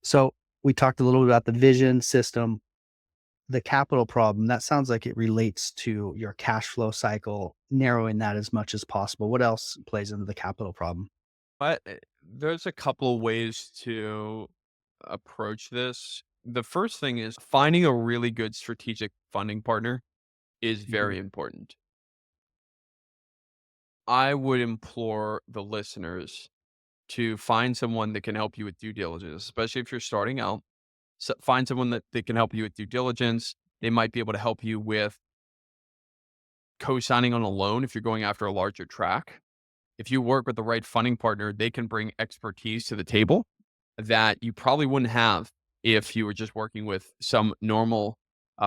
So we talked a little bit about the vision system, the capital problem. That sounds like it relates to your cash flow cycle, narrowing that as much as possible. What else plays into the capital problem? But there's a couple ways to approach this. The first thing is finding a really good strategic funding partner is Mhm. very important. I would implore the listeners to find someone that can help you with due diligence, especially if you're starting out. So find someone that can help you with due diligence. They might be able to help you with co-signing on a loan if you're going after a larger track. If you work with the right funding partner, they can bring expertise to the table that you probably wouldn't have if you were just working with some normal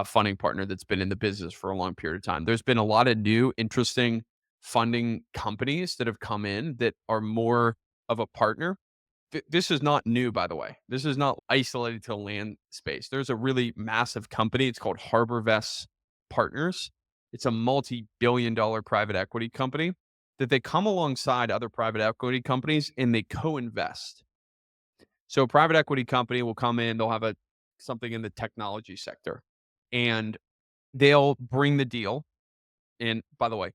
funding partner that's been in the business for a long period of time. There's been a lot of new, interesting funding companies that have come in that are more of a partner. This is not new, by the way. This is not isolated to land space. There's a really massive company. It's called HarborVest Partners. It's a multi-billion-dollar private equity company that they come alongside other private equity companies and they co-invest. So a private equity company will come in, they'll have a something in the technology sector, and they'll bring the deal. And by the way,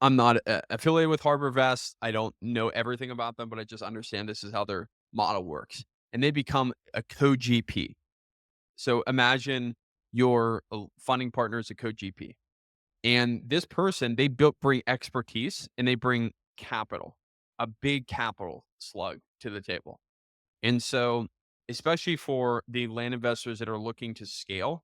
I'm not affiliated with HarborVest. I don't know everything about them, but I just understand this is how their model works. And they become a co-GP. So imagine your funding partner is a co-GP. And this person, they bring expertise and they bring capital, a big capital slug to the table. And so, especially for the land investors that are looking to scale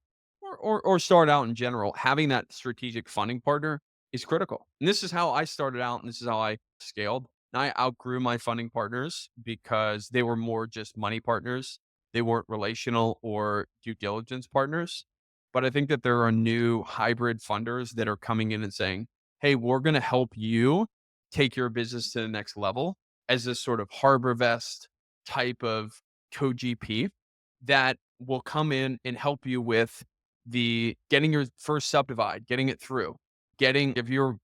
or start out in general, having that strategic funding partner is critical. And this is how I started out and this is how I scaled. And I outgrew my funding partners because they were more just money partners. They weren't relational or due diligence partners. But I think that there are new hybrid funders that are coming in and saying, hey, we're going to help you take your business to the next level as this sort of harbor vest type of co-GP that will come in and help you with the getting your first subdivide, getting it through. Getting if you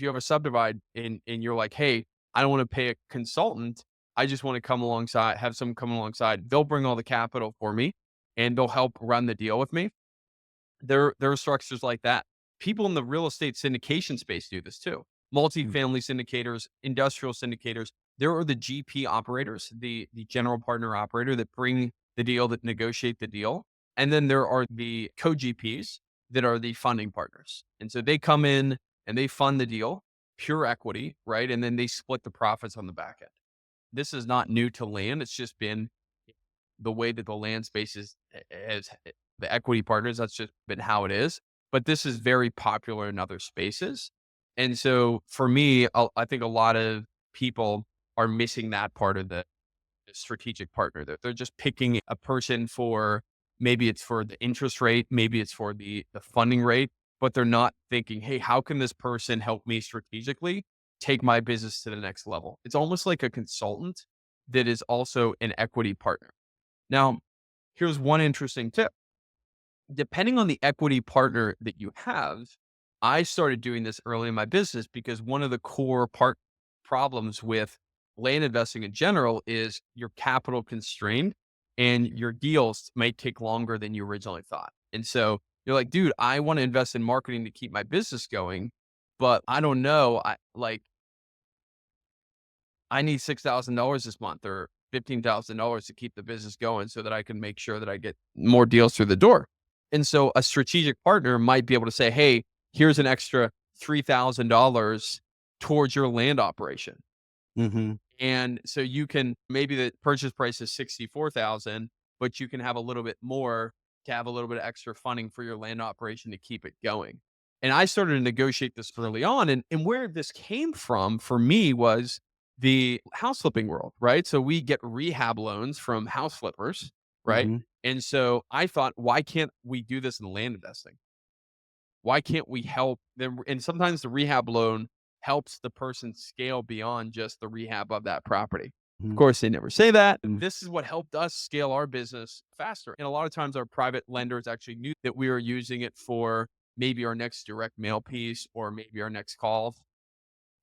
have a subdivide and you're like, hey, I don't want to pay a consultant. I just want to come alongside, have someone come alongside. They'll bring all the capital for me and they'll help run the deal with me. There are structures like that. People in the real estate syndication space do this too. Mm. Multifamily syndicators, industrial syndicators. There are the GP operators, the general partner operator that bring the deal, that negotiate the deal. And then there are the co-GPs that are the funding partners. And so they come in and they fund the deal, pure equity, right? And then they split the profits on the back end. This is not new to land. It's just been the way that the land space is the equity partners. That's just been how it is. But this is very popular in other spaces. And so for me, I think a lot of people are missing that part of the strategic partner. That they're just picking a person for maybe it's for the interest rate, maybe it's for the funding rate, but they're not thinking, hey, how can this person help me strategically take my business to the next level? It's almost like a consultant that is also an equity partner. Now, here's one interesting tip. Depending on the equity partner that you have, I started doing this early in my business because one of the core part problems with land investing in general is you're capital constrained and your deals might take longer than you originally thought. And so you're like, dude, I want to invest in marketing to keep my business going, but I don't know. I need $6,000 this month or $15,000 to keep the business going so that I can make sure that I get more deals through the door. And so a strategic partner might be able to say, hey, here's an extra $3,000 towards your land operation. Mhm. And so you can maybe the purchase price is 64,000, but you can have a little bit more to have a little bit of extra funding for your land operation to keep it going. And I started to negotiate this early on. And where this came from for me was the house flipping world, right? So we get rehab loans from house flippers, right? Mhm. And so I thought, why can't we do this in land investing? Why can't we help them? And sometimes the rehab loan helps the person scale beyond just the rehab of that property. Of Mhm. course, they never say that. Mm. This is what helped us scale our business faster. And a lot of times our private lenders actually knew that we were using it for maybe our next direct mail piece or maybe our next call.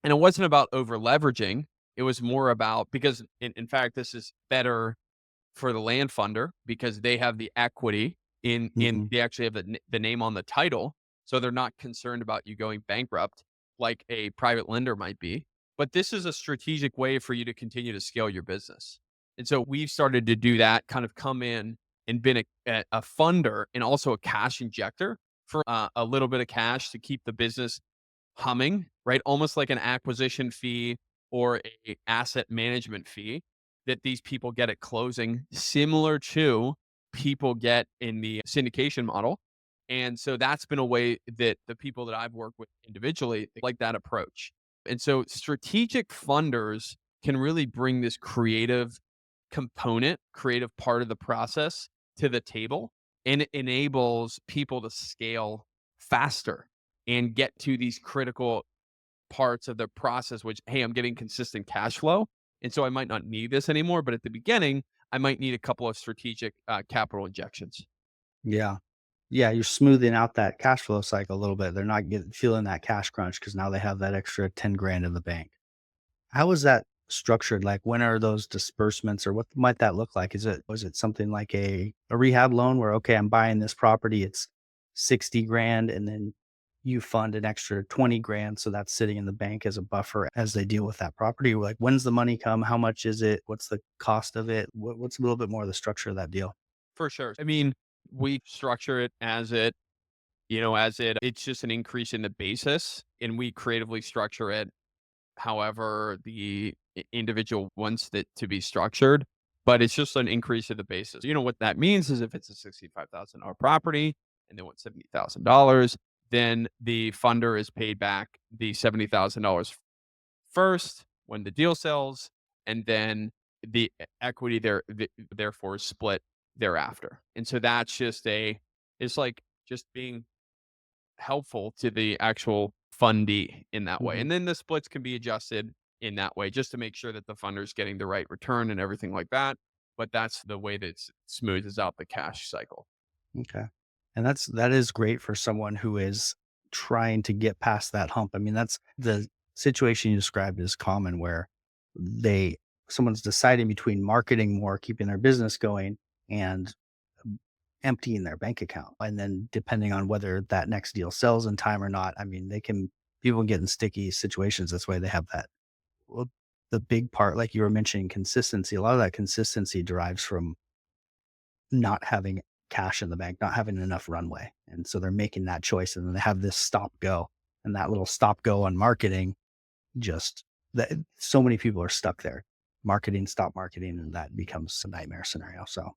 And it wasn't about over leveraging. It was more about because in fact, this is better for the land funder because they have the equity in Mhm. they actually have the name on the title, so they're not concerned about you going bankrupt like a private lender might be. But this is a strategic way for you to continue to scale your business. And so we've started to do that, kind of come in and been a funder and also a cash injector for a little bit of cash to keep the business humming, right? Almost like an acquisition fee or a asset management fee that these people get at closing, similar to people get in the syndication model. And so that's been a way that the people that I've worked with individually they like that approach. And so strategic funders can really bring this creative part of the process to the table, and it enables people to scale faster and get to these critical parts of the process, which, hey, I'm getting consistent cash flow. And so I might not need this anymore. But at the beginning, I might need a couple of strategic capital injections. Yeah. Yeah, you're smoothing out that cash flow cycle a little bit. They're not feeling that cash crunch because now they have that extra 10 grand in the bank. How is that structured? Like, when are those disbursements or what might that look like? Was it something like a rehab loan where, okay, I'm buying this property, it's 60 grand, and then you fund an extra 20 grand. So that's sitting in the bank as a buffer as they deal with that property. Like, when's the money come? How much is it? What's the cost of it? What's a little bit more of the structure of that deal? For sure. I mean, we structure it it's just an increase in the basis, and we creatively structure it however the individual wants it to be structured, but it's just an increase in the basis. What that means is if it's a $65,000 property and they want $70,000, then the funder is paid back the $70,000 first when the deal sells, and then the equity therefore is split thereafter. And so it's like just being helpful to the actual fundee in that way. Mhm. And then the splits can be adjusted in that way just to make sure that the funder's getting the right return and everything like that. But that's the way that smooths out the cash cycle. Okay. And that is great for someone who is trying to get past that hump. I mean, that's the situation you described is common where they someone's deciding between marketing more, keeping their business going, and emptying their bank account. And then depending on whether that next deal sells in time or not, I mean, people get in sticky situations. That's why they have that. Well, the big part, like you were mentioning, consistency. A lot of that consistency derives from not having cash in the bank, not having enough runway. And so they're making that choice and then they have this stop go. And that little stop go on marketing just that so many people are stuck there. Marketing, stop marketing, and that becomes a nightmare scenario. So